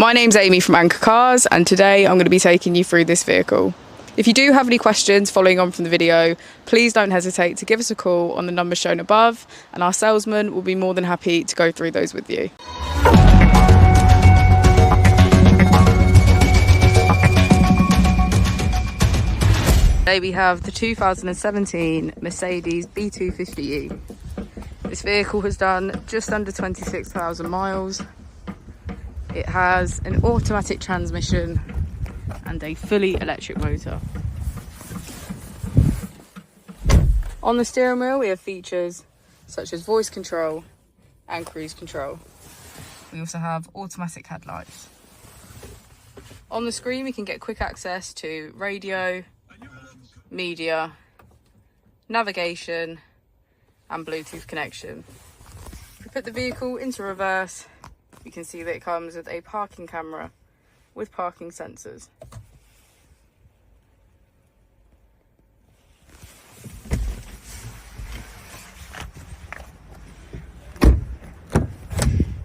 My name's Amy from Anchor Cars, and today I'm going to be taking you through this vehicle. If you do have any questions following on from the video, please don't hesitate to give us a call on the number shown above, and our salesman will be more than happy to go through those with you. Today we have the 2017 Mercedes B250e. This vehicle has done just under 26,000 miles. It has an automatic transmission and a fully electric motor. On the steering wheel we have features such as voice control and cruise control. We also have automatic headlights. On the screen we can get quick access to radio, media, navigation and Bluetooth connection. If we put the vehicle into reverse, you can see that it comes with a parking camera with parking sensors.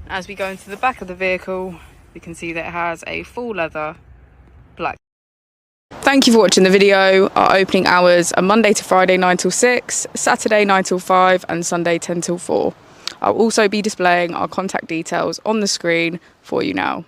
As we go into the back of the vehicle, we can see that it has a full leather black. Thank you for watching the video. Our opening hours are Monday to Friday 9 till 6, Saturday 9 till 5 and Sunday 10 till 4. I'll also be displaying our contact details on the screen for you now.